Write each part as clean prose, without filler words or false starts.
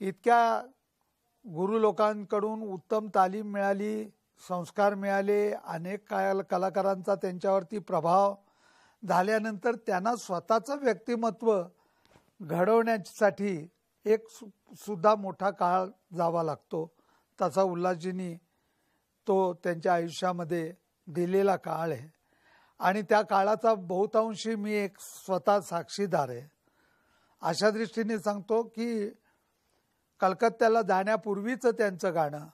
इतक्या गुरु लोकांकडून उत्तम तालीम मिळाली, संस्कार मिळाले, अनेक कलाकारांचा त्यांच्यावरती प्रभाव झाल्यानंतर त्यांना स्वतःचं व्यक्तिमत्व घडवण्यासाठी एक सुद्धा मोठा काळ जावा लागतो. तसा उल्हासजींनी तो त्यांच्या आयुष्यामध्ये दिलेला काळ आहे आणि त्या काळाचा बहुतांशी मी एक स्वतः साक्षीदार आहे. अशा दृष्टीने सांगतो की कलकत्त्याला जाण्यापूर्वीचं त्यांचं गाणं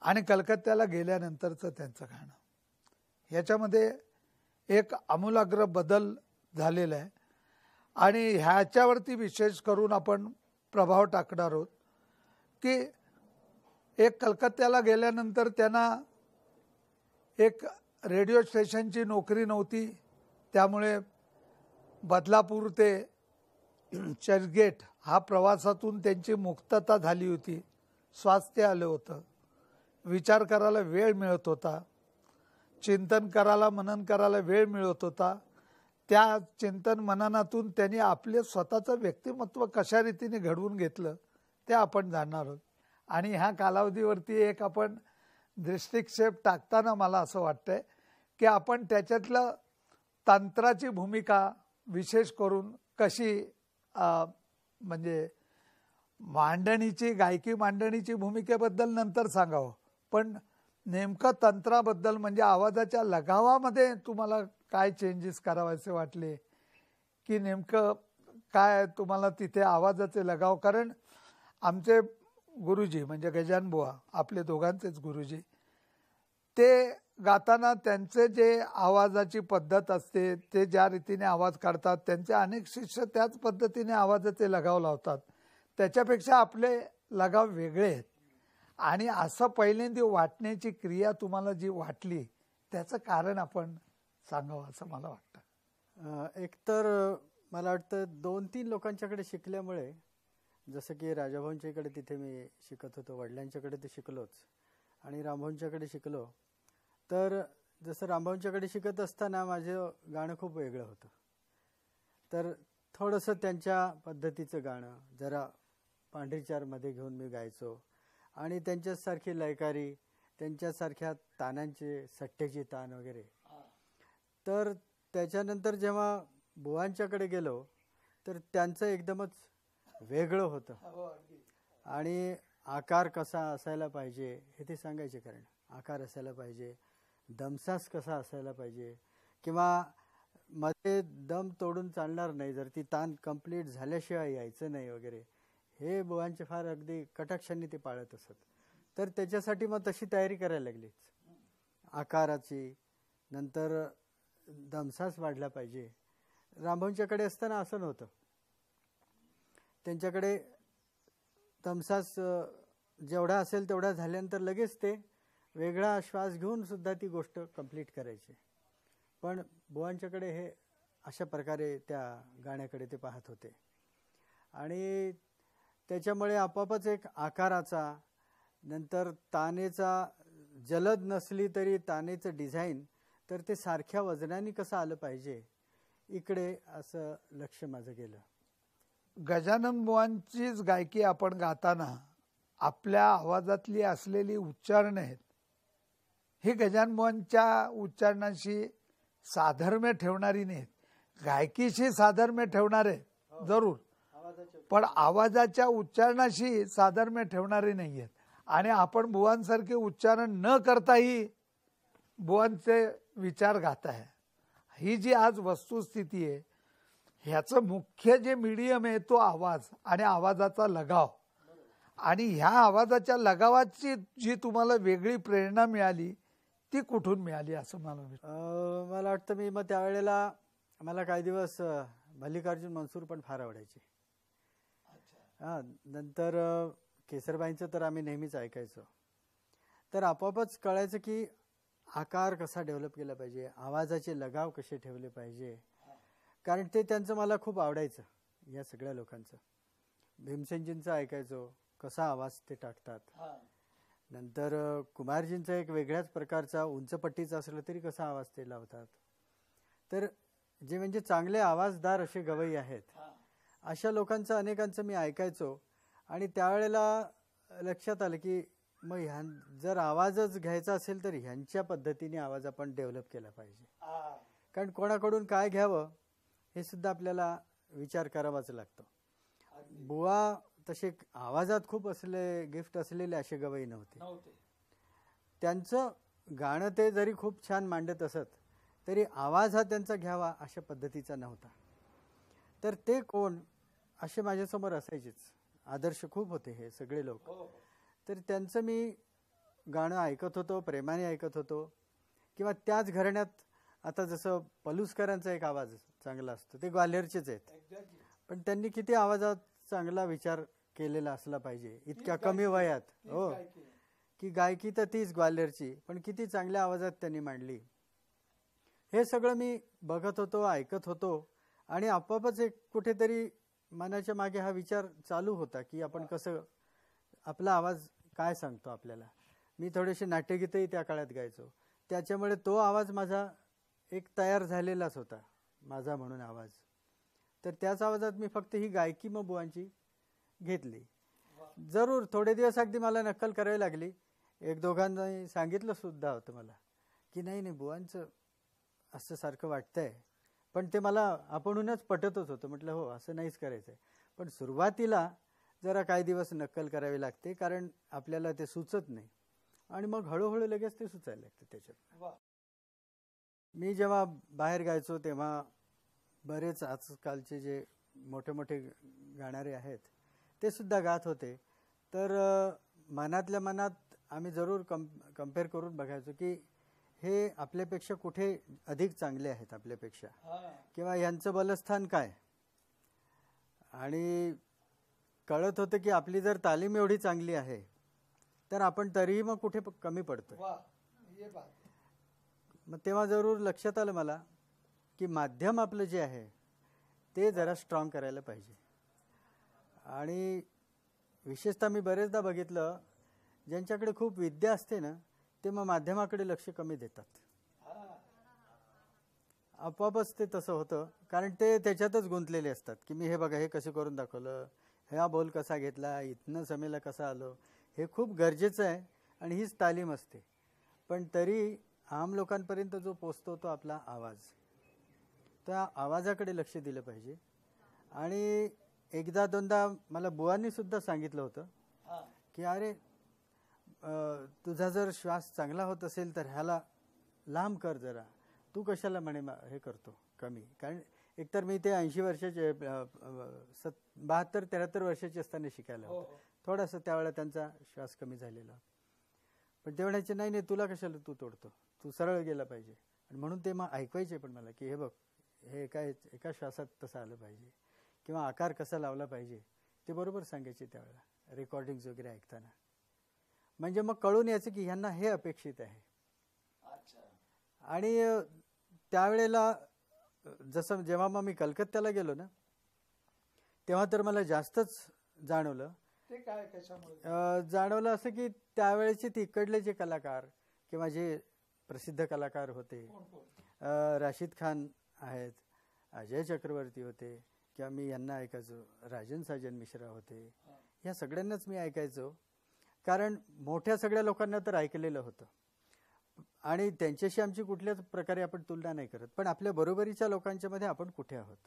आणि कलकत्त्याला गेल्यानंतरचं त्यांचं गाणं ह्याच्यामध्ये एक आमूलाग्र बदल झालेला आहे आणि ह्याच्यावरती विशेष करून आपण प्रभाव टाकणार आहोत की एक कलकत्त्याला गेल्यानंतर त्यांना एक रेडिओ स्टेशनची नोकरी नव्हती, त्यामुळे बदलापूर ते चर्चगेट हा प्रवासातून त्यांची मुक्तता झाली होती. स्वास्थ्य आलं होतं, विचार करायला वेळ मिळत होता, चिंतन करायला मनन करायला वेळ मिळत होता. त्या चिंतन मननातून त्यांनी आपले स्वतःचं व्यक्तिमत्व कशा रीतीने घडवून घेतलं ते आपण जाणणार आहोत. आणि ह्या कालावधीवरती एक आपण दृष्टिक्षेप टाकताना मला असं वाटतंय की आपण त्याच्यातलं तंत्राची भूमिका विशेष करून कशी म्हणजे मांडणीची गायकी मांडणीची भूमिकेबद्दल नंतर सांगावं, पण नेमकं तंत्राबद्दल म्हणजे आवाजाच्या लगावामध्ये तुम्हाला काय चेंजेस करावायचे वाटले की नेमकं काय तुम्हाला तिथे आवाजाचे लगाव. कारण आमचे गुरुजी म्हणजे गजानन बुवा आपले दोघांचेच गुरुजी, ते गाताना त्यांचे जे आवाजाची पद्धत असते, ते ज्या रीतीने आवाज काढतात, त्यांचे अनेक शिष्य त्याच पद्धतीने आवाजाचे लगाव लावतात. त्याच्यापेक्षा आपले लगाव वेगळे आहेत आणि असं पहिल्यांदा वाटण्याची क्रिया तुम्हाला जी वाटली त्याचं कारण आपण सांगावं असं मला वाटतं. एकतर मला वाटतं 2-3 लोकांच्याकडे शिकल्यामुळे, जसं की राजाभाऊंच्याकडे तिथे मी शिकत होतो, वडिलांच्याकडे ते शिकलोच आणि रामभाऊंच्याकडे शिकलो. तर जसं रामभाऊंच्याकडे शिकत असताना माझं गाणं खूप वेगळं होतं, तर थोडंसं त्यांच्या पद्धतीचं गाणं जरा पांढरीचारमध्ये घेऊन मी गायचो आणि त्यांच्यासारखी लयकारी, त्यांच्यासारख्या तानांचे सट्ट्याची तान वगैरे. तर त्याच्यानंतर जेव्हा बुवांच्याकडे गेलो तर त्यांचं एकदमच वेगळं होतं आणि आकार कसा असायला पाहिजे हे ते सांगायचे. कारण आकार असायला पाहिजे, दमसास कसा असायला पाहिजे, किंवा मध्ये दम तोडून चालणार नाही, जर ती तान कंप्लीट झाल्याशिवाय यायचं नाही वगैरे, हे बुवांचे फार अगदी कटाक्षांनी ते पाळत असत. तर त्याच्यासाठी मग तशी तयारी करायला लागलीच आकाराची. नंतर दमसास वाढला पाहिजे. रामभाऊंच्याकडे असताना असं नव्हतं, त्यांच्याकडे दमसास जेवढा असेल तेवढा झाल्यानंतर लगेच ते वेगळा श्वास घेऊन सुद्धा ती गोष्ट कंप्लीट करायची. पण बुवांच्याकडे हे अशा प्रकारे त्या गाण्याकडे ते पाहत होते आणि त्याच्यामुळे आपोआपच एक आकाराचा, नंतर तानेचा, जलद नसली तरी तानेचं डिझाईन, तर ते सारख्या वजनाने कसं आलं पाहिजे इकडे असं लक्ष माझं गेलं. गजानन बुवांचीच गायकी आपण गाताना आपल्या आवाजातली असलेली उच्चारणं आहेत, ही गजानन बुवांच्या उच्चारणाशी साधर्म्य ठेवणारी नाहीत. गायकीशी साधर्म्य ठेवणारे जरूर, पण आवाजाच्या उच्चारणाशी साधर्म्य ठेवणारे नाही आहेत. आणि आपण बुवांसारखे उच्चारण न करताही बुवांचे विचार गात आहे. ही जी आज वस्तुस्थिती आहे, ह्याचं मुख्य जे मीडियम आहे तो आवाज आणि आवाजाचा लगाव. आणि ह्या आवाजाच्या लगावाची जी तुम्हाला वेगळी प्रेरणा मिळाली ती कुठून मिळाली असं मला वाटतं. मी मग त्यावेळेला मला काही दिवस मल्लिकार्जुन मनसूर पण फार आवडायचे. नंतर केसरबाईंचं तर आम्ही नेहमीच ऐकायचो. तर आपोआपच कळायचं की आकार कसा डेव्हलप केला पाहिजे, आवाजाचे लगाव कसे ठेवले पाहिजे, कारण ते त्यांचं मला खूप आवडायचं. या सगळ्या लोकांचं भीमसेनजींचं ऐकायचो, कसा आवाज ते टाकतात. नंतर कुमारजींचा एक वेगळ्याच प्रकारचा उंचपट्टीचा असला तरी कसा आवाज ते लावतात. तर जे म्हणजे चांगले आवाजदार असे गवई आहेत, अशा लोकांचं अनेकांचं मी ऐकायचो आणि त्यावेळेला लक्षात आलं की मग जर आवाजच घ्यायचा असेल तर ह्यांच्या पद्धतीने आवाज आपण डेव्हलप केला पाहिजे. कारण कोणाकडून काय घ्यावं हे सुद्धा आपल्याला विचार करावाच लागतो. बुवा तसे आवाजात खूप गिफ्ट असलेले असे गवई नव्हते. त्यांचं गाणं ते जरी खूप छान मांडत असत तरी आवाज हा त्यांचा घ्यावा अशा पद्धतीचा नव्हता. तर ते कोण असे माझ्यासमोर असायचेच. आदर्श खूप होते हे सगळे लोक. तर त्यांचं मी गाणं ऐकत होतो, प्रेमाने ऐकत होतो. किंवा त्याच घराण्यात आता जसं पलुसकरांचा एक आवाज चांगला असतो, ते ग्वाल्हेरचेच आहेत, पण त्यांनी किती आवाजात चांगला विचार केलेला असला पाहिजे इतक्या कमी वयात. हो, की गायकी तर तीच ग्वाल्हेरची, पण किती चांगल्या आवाजात त्यांनी मांडली. हे सगळं मी बघत होतो, ऐकत होतो. आणि आपोआपच एक कुठेतरी मनाच्या मागे हा विचार चालू होता की आपण कसं आपला आवाज काय सांगतो आपल्याला. मी थोडेसे नाट्यगीतही त्या काळात गायचो, त्याच्यामुळे तो आवाज माझा एक तयार झालेलाच होता, माझा म्हणून आवाज. तर त्याच आवाजात मी फक्त ही गायकी मग बुवांची घेतली. जरूर थोडे दिवस अगदी मला नक्कल करावी लागली. एक दोघांनी सांगितलं सुद्धा होतं मला की नाही नाही बुवांचं असं सारखं वाटतंय, पण ते मला आपणहूनच पटतच होतं. म्हटलं हो असं नाहीच करायचं आहे, पण सुरुवातीला जरा काही दिवस नक्कल करावी लागते, कारण आपल्याला ते सुचत नाही. आणि मग हळूहळू लगेच ते सुचायला लागते त्याच्यात. मी जेव्हा बाहेर गायचो तेव्हा बरेच आजकालचे जे मोठे मोठे गाणारे आहेत ते सुद्धा गात होते. तर मनातल्या मनात आम्ही जरूर कम्पेअर करून बघायचो की हे आपल्यापेक्षा कुठे अधिक चांगले आहेत आपल्यापेक्षा, किंवा यांचं बलस्थान काय. आणि कळत होतं की आपली जर तालीम एवढी चांगली आहे तर आपण तरीही मग कुठे कमी पडतो. मग तेव्हा जरूर लक्षात आलं मला की माध्यम आपलं जे आहे ते जरा स्ट्रॉंग करायला पाहिजे. आणि विशेषतः मी बरेचदा बघितलं ज्यांच्याकडे खूप विद्या असते ना ते मग माध्यमाकडे लक्ष कमी देतात. आपोआपच ते तसं होतं, कारण ते त्याच्यातच गुंतलेले असतात की मी हे बघा हे कसं करून दाखवलं, हा बोल कसा घेतला, इथनं समेला कसा आलो. हे खूप गरजेचं आहे आणि हीच तालीम असते. पण तरी आम लोकांपर्यंत जो पोचतो तो आपला आवाज, त्या आवाजाकडे लक्ष दिलं पाहिजे. आणि एकदा दोनदा मला बुवांनी सुद्धा सांगितलं होतं की अरे तुझा जर श्वास चांगला होत असेल तर ह्याला लांब कर जरा, तू कशाला म्हणे हे करतो कमी. कारण एकतर मी ते 80 वर्षाचे 72-73 वर्षाचे असताना शिकायला होतं. थोडासा त्यावेळेला त्यांचा श्वास कमी झालेला, पण ते म्हणायचे नाही नाही तुला कशाला तू तोडतो, तू सरळ गेला पाहिजे. आणि म्हणून ते मग ऐकवायचे पण मला की हे बघ हे एका श्वासात तसं आलं पाहिजे, किंवा आकार कसा लावला पाहिजे ते बरोबर सांगायचे त्यावेळेला रेकॉर्डिंग्स वगैरे ऐकताना. म्हणजे मग कळून यायचं की ह्यांना हे अपेक्षित आहे. आणि त्यावेळेला जसं जेव्हा मग मी कलकत्त्याला गेलो ना तेव्हा तर मला जास्तच जाणवलं. ते काय कशामुळे जाणवलं असं की त्यावेळेचे तिकडले जे कलाकार किंवा जे प्रसिद्ध कलाकार होते, राशिद खान आहेत, अजय चक्रवर्ती होते, किंवा मी यांना ऐकायचो, राजन साजन मिश्रा होते, ह्या सगळ्यांनाच मी ऐकायचो. कारण मोठ्या सगळ्या लोकांना तर ऐकलेलं होतं आणि त्यांच्याशी आमची कुठल्याच प्रकारे आपण तुलना नाही करत, पण आपल्या बरोबरीच्या लोकांच्या मध्ये आपण कुठे आहोत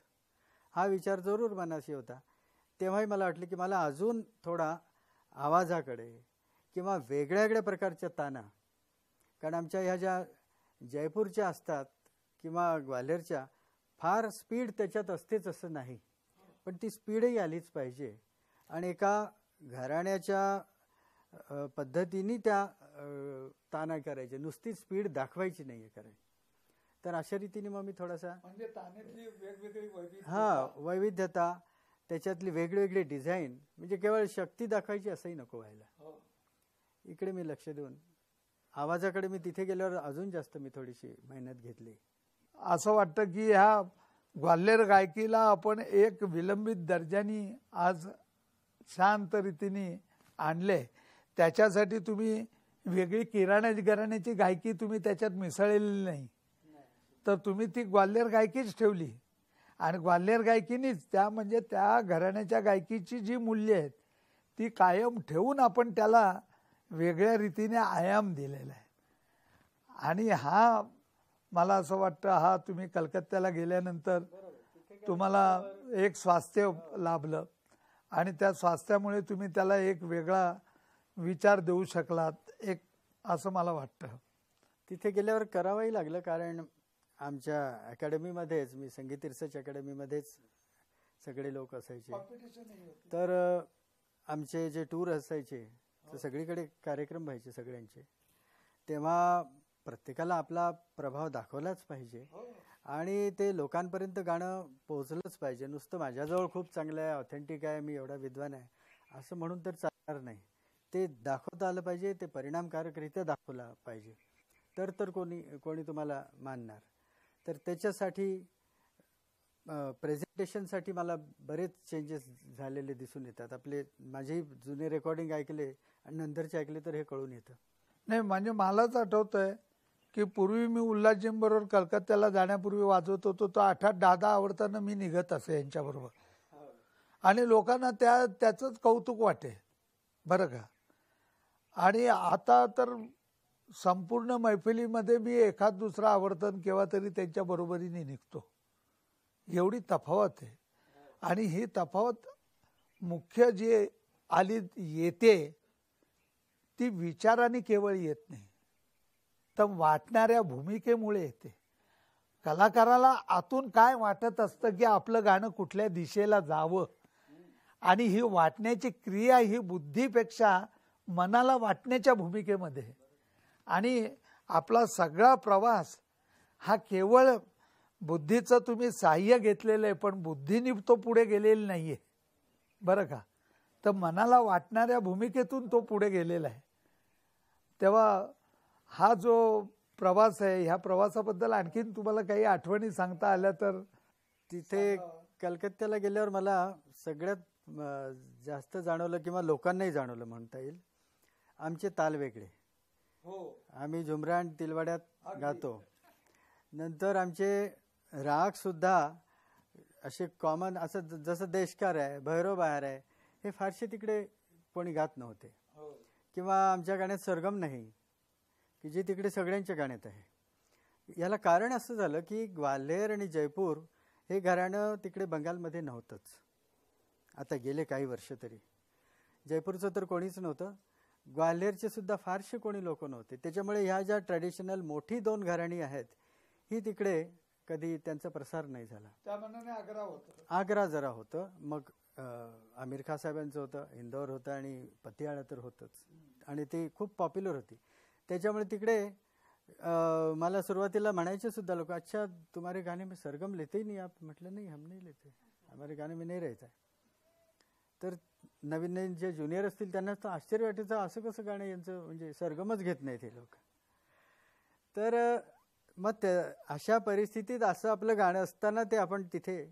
हा विचार जरूर मनाशी होता. तेव्हाही मला वाटलं की मला अजून थोडा आवाजाकडे किंवा वेगळ्या वेगळ्या प्रकारच्या ताना, कारण आमच्या ह्या ज्या जयपूरच्या असतात किंवा ग्वाल्हेरच्या फार स्पीड त्याच्यात असतेच असं नाही, पण ती स्पीडही आलीच पाहिजे. आणि एका घराण्याच्या पद्धतीने त्या ताना करायचे, नुसती स्पीड दाखवायची नाही आहे कारण. तर अशा रीतीने मग मी थोडासा म्हणजे तानेतली वेगवेगळी वैविध्यता, त्याच्यातली वेगवेगळी डिझाईन, म्हणजे केवळ शक्ती दाखवायची असंही नको व्हायला. इकडे मी लक्ष देऊन आवाजाकडे मी तिथे गेल्यावर अजून जास्त मी थोडीशी मेहनत घेतली. असं वाटतं की ह्या ग्वाल्हेर गायकीला आपण एक विलंबित दर्जानी आज शांत रीतीने आणले. त्याच्यासाठी तुम्ही वेगळी किराणा घराण्याची गायकी तुम्ही त्याच्यात मिसळलेली नाही, तर तुम्ही ती ग्वाल्हेर गायकीच ठेवली. आणि ग्वाल्हेर गायकीनीच त्या म्हणजे त्या घराण्याच्या गायकीची जी मूल्य आहेत ती कायम ठेवून आपण त्याला वेगळ्या रीतीने आयाम दिलेला आहे. आणि हा मला असं वाटतं, हा तुम्ही कलकत्त्याला गेल्यानंतर तुम्हाला एक स्वास्थ्य लाभलं आणि त्या स्वास्थ्यामुळे तुम्ही त्याला एक वेगळा विचार देऊ शकलात, एक असं मला वाटतं. तिथे गेल्यावर करावंही लागलं, कारण आमच्या अकॅडमीमध्येच, मी संगीत रिसर्च अकॅडमीमध्येच सगळे लोक असायचे. तर आमचे जे टूर असायचे तर सगळीकडे कार्यक्रम व्हायचे सगळ्यांचे, तेव्हा प्रत्येकाला आपला प्रभाव दाखवलाच पाहिजे आणि ते लोकांपर्यंत गाणं पोहोचलंच पाहिजे. नुसतं माझ्याजवळ खूप चांगलं आहे, ऑथेंटिक आहे, मी एवढा विद्वान आहे असं म्हणून तर चालणार नाही. ते दाखवता आलं पाहिजे, ते परिणामकारकरित्या दाखवलं पाहिजे, तर कोणी तुम्हाला मानणार. तर त्याच्यासाठी प्रेझेंटेशनसाठी मला बरेच चेंजेस झालेले दिसून येतात. माझे जुने रेकॉर्डिंग ऐकले आणि नंतरचे ऐकले तर हे कळून येतं. नाही, म्हणजे मलाच आठवतंय की पूर्वी मी उल्हासजींबरोबर कलकत्त्याला जाण्यापूर्वी वाजवत होतो, तो 8-10 आवडताना मी निघत असे यांच्याबरोबर आणि लोकांना त्याचंच कौतुक वाटे बरं का. आणि आता तर संपूर्ण मैफिलीमध्ये मी एखाद दुसरा आवर्तन केव्हा तरी त्यांच्या बरोबरीने निघतो, एवढी तफावत आहे. आणि ही तफावत मुख्य जी येते ती विचाराने केवळ येत नाही, तर वाटणाऱ्या भूमिकेमुळे येते. कलाकाराला आतून काय वाटत असतं की आपलं गाणं कुठल्या दिशेला जावं, आणि ही वाटण्याची क्रिया ही बुद्धीपेक्षा मनाला वाटण्याच्या भूमिकेमध्ये. आणि आपला सगळा प्रवास हा केवळ बुद्धीचं तुम्ही सहाय्य घेतलेलं आहे, पण बुद्धीने तो पुढे गेलेला नाहीये बरं का. तर मनाला वाटणाऱ्या भूमिकेतून तो पुढे गेलेला आहे. तेव्हा हा जो प्रवास आहे, ह्या प्रवासाबद्दल आणखीन तुम्हाला काही आठवणी सांगता आल्या तर. तिथे कलकत्त्याला गेल्यावर मला सगळ्यात जास्त जाणवलं किंवा लोकांनाही जाणवलं म्हणता येईल, आमचे ताल वेगळे. आम्ही झुमरान तिलवाड्यात गातो, नंतर आमचे राग सुद्धा असे कॉमन, असं जसं देशकार आहे, भैरव बहार आहे, हे फारसे तिकडे कोणी गात नव्हते. किंवा आमच्या गाण्यात सरगम नाही की जे तिकडे सगळ्यांच्या गाण्यात आहे. याला कारण असं झालं की ग्वाल्हेर आणि जयपूर हे घराणं तिकडे बंगालमध्ये नव्हतंच. आता गेले काही वर्ष तरी जयपूरचं तर कोणीच नव्हतं, ग्वाल्हेरचे सुद्धा फारसे कोणी लोक नव्हते. त्याच्यामुळे ह्या ज्या ट्रॅडिशनल मोठी 2 घराणी आहेत ही तिकडे कधी त्यांचा प्रसार नाही झाला. त्या मनाने आग्रा जरा होतं, मग आमिर खान साहेबांचं होतं, इंदौर होतं आणि पतियाळा तर होतंच, आणि ती खूप पॉप्युलर होती. त्याच्यामुळे तिकडे मला सुरुवातीला म्हणायचे सुद्धा लोक, अच्छा तुम्हारे गाने में सरगम लेते ही नहीं आप. म्हटलं नाही, हम नहीं लेते, हमारे गाने में नहीं रहता है. तर नवीन नवीन जे ज्युनियर असतील त्यांना तर आश्चर्य वाटायचं, असं कसं गाणं यांचं, म्हणजे सरगमच घेत नाहीत हे लोक. तर मग अशा परिस्थितीत असं आपलं गाणं असताना ते आपण तिथे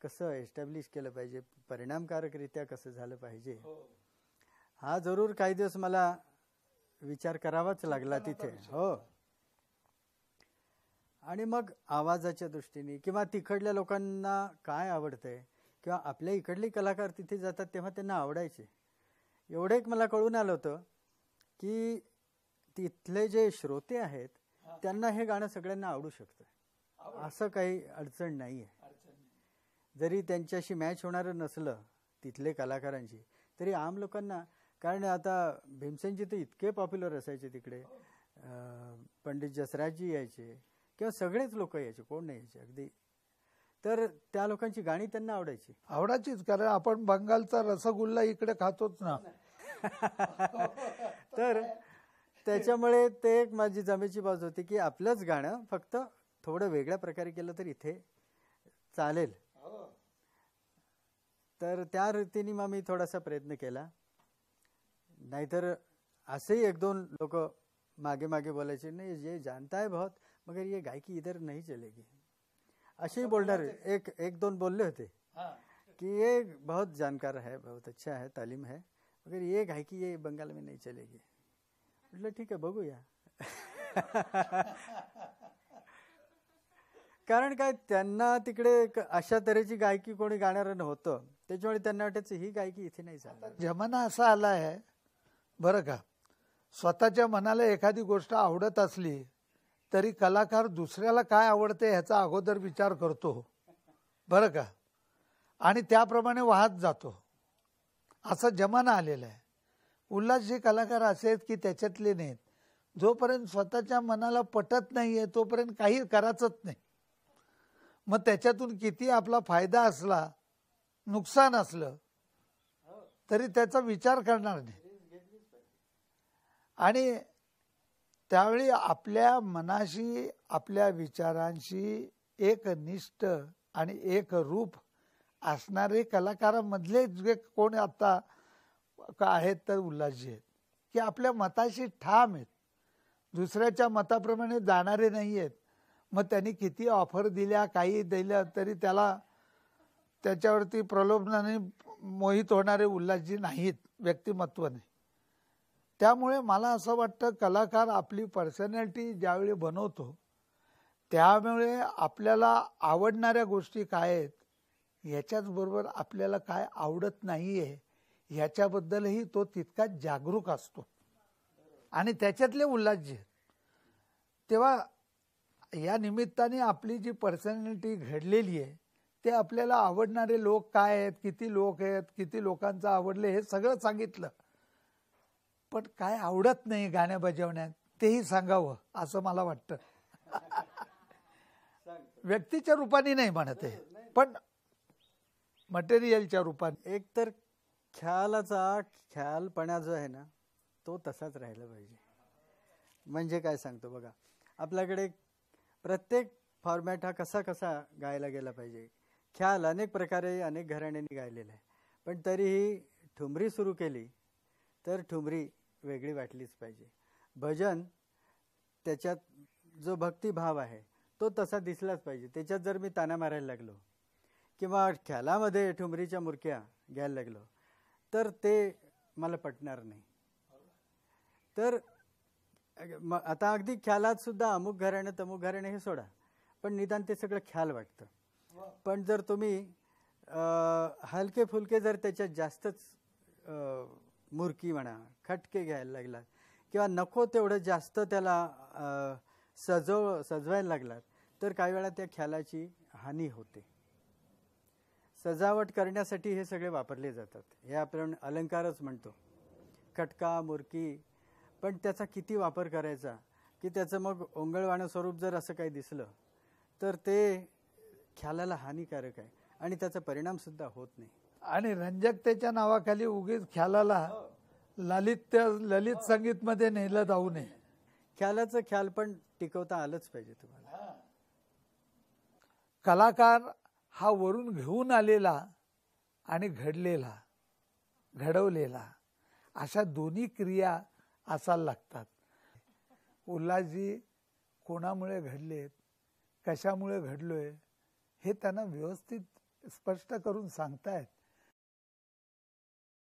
कसं एस्टॅब्लिश केलं पाहिजे, परिणामकारकरित्या कसं झालं पाहिजे, हा जरूर काही दिवस मला विचार करावाच लागला तिथे. हो. आणि मग आवाजाच्या दृष्टीने किंवा तिकडल्या लोकांना काय आवडतंय, किंवा आपल्या इकडले कलाकार तिथे जातात तेव्हा त्यांना आवडायचे, एवढं एक मला कळून आलं होतं की तिथले जे श्रोते आहेत त्यांना हे गाणं सगळ्यांना आवडू शकतं, असं काही अडचण नाही आहे. जरी त्यांच्याशी मॅच होणारं नसलं तिथले कलाकारांची, तरी आम लोकांना, कारण आता भीमसेनजी तर इतके पॉप्युलर असायचे तिकडे, पंडित जसराजजी यायचे किंवा सगळेच लोक यायचे, कोण नाही यायचे अगदी. तर त्या लोकांची गाणी त्यांना आवडायचीच, कारण आपण बंगालचा रसगुल्ला इकडे खातोच ना. तर त्याच्यामुळे ते एक माझी जमेची बाजू होती की आपलंच गाणं फक्त थोडं वेगळ्या प्रकारे केलं तर इथे चालेल. तर त्या रीतीने मग मी थोडासा प्रयत्न केला. नाहीतर असेही 1-2 लोक मागे मागे बोलायचे, नाही ये जानता है बहुत मगर ये गायकी इधर नहीं चलेगी, असे बोलणार. 1-2 बोलले होते कि ये बहुत जानकार है, बहुत अच्छा है, तालीम है, मगर ये गायकी ये बंगाल में नहीं चलेगी. म्हटलं ठीक आहे, बघूया. कारण काय त्यांना तिकडे अशा तऱ्हेची गायकी कोणी गाणारं नव्हतं. त्याच्यामुळे त्यांना वाटायचं ही गायकी इथे नाही चालणार. जमाना असा आला आहे बरं का, स्वतःच्या मनाला एखादी गोष्ट आवडत असली तरी कलाकार दुसऱ्याला काय आवडते ह्याचा अगोदर विचार करतो बरं का, आणि त्याप्रमाणे वाहत जातो. असा जमाना आलेला आहे. उल्हासजी कलाकार असे आहेत की त्याच्यातले नाहीत. जोपर्यंत स्वतःच्या मनाला पटत नाहीये तोपर्यंत काही करायचंच नाही. मग त्याच्यातून किती आपला फायदा असला, नुकसान असलं तरी त्याचा विचार करणार नाही. आणि त्यावेळी आपल्या मनाशी, आपल्या विचारांशी एक निष्ठ आणि एक रूप असणारे कलाकारांमधले जे कोण आता आहेत तर उल्हासजी आहेत, की आपल्या मताशी ठाम आहेत, दुसऱ्याच्या मताप्रमाणे जाणारे नाही आहेत. मग त्यांनी किती ऑफर दिल्या, काही दिल्या तरी त्याला त्याच्यावरती प्रलोभनाने मोहित होणारे उल्हासजी नाहीत व्यक्तिमत्वाने. त्यामुळे मला असं वाटतं कलाकार आपली पर्सनॅलिटी ज्यावेळी बनवतो त्यामुळे आपल्याला आवडणाऱ्या गोष्टी काय आहेत याच्याच बरोबर आपल्याला काय आवडत नाहीये ह्याच्याबद्दलही तो तितकाच जागरूक असतो. आणि त्याच्यातले उल्हासजी आहेत. तेव्हा या निमित्ताने आपली जी पर्सनॅलिटी घडलेली आहे ते आपल्याला आवडणारे लोक काय आहेत, किती लोक आहेत, किती लोकांचं आवडले हे सगळं सांगितलं. पण काय आवडत नाही गाण्या बजावण्यात तेही सांगावं असं मला वाटतं. व्यक्तीच्या रूपाने नाही म्हणत आहे, पण मटेरियलच्या रूपाने. एक तर ख्यालपणा जो आहे ना तो तसाच राहिला पाहिजे. म्हणजे काय सांगतो बघा, आपल्याकडे प्रत्येक फॉर्मॅट हा कसा कसा गायला गेला पाहिजे. ख्याल अनेक प्रकारे अनेक घराण्यांनी गायलेला आहे, पण तरीही ठुमरी सुरू केली तर ठुमरी वेगळी वाटलीच पाहिजे. भजन त्याच्यात जो भक्तिभाव आहे तो तसा दिसलाच पाहिजे. त्याच्यात जर मी ताना मारायला लागलो किंवा ख्यालामध्ये ठुमरीच्या मुरक्या घ्यायला लागलो तर ते मला पटणार नाही. तर आता अगदी ख्यालात सुद्धा अमुक घराणे तमुक घराणे हे सोडा, पण निदान ते सगळं ख्याल वाटतं. पण जर तुम्ही हलके फुलके जर त्याच्यात जास्तच मुरकी म्हणा खटके घ्यायला लागलात किंवा नको तेवढं जास्त त्याला सजवायला लागलात तर काही वेळा त्या ख्यालाची हानी होते. सजावट करण्यासाठी हे सगळे वापरले जातात. हे आपण अलंकारच म्हणतो, खटका मुरकी. पण त्याचा किती वापर करायचा की त्याचं मग ओंगळवाणं स्वरूप जर असं काही दिसलं तर ते ख्यालाला हानिकारक आहे आणि त्याचा परिणाम सुद्धा होत नाही. आणि रंजकतेच्या नावाखाली उगीच ख्यालाला ललित संगीत मध्ये नेलं जाऊ नये. ख्यालाचं ख्याल पण टिकवता आलंच पाहिजे तुम्हाला. कलाकार हा वरून घेऊन आलेला आणि घडलेला घडवलेला अशा दोन्ही क्रिया असायला लागतात. उल्हासजी कोणामुळे घडलेत, कशामुळे घडलोय हे त्यांना व्यवस्थित स्पष्ट करून सांगतायत.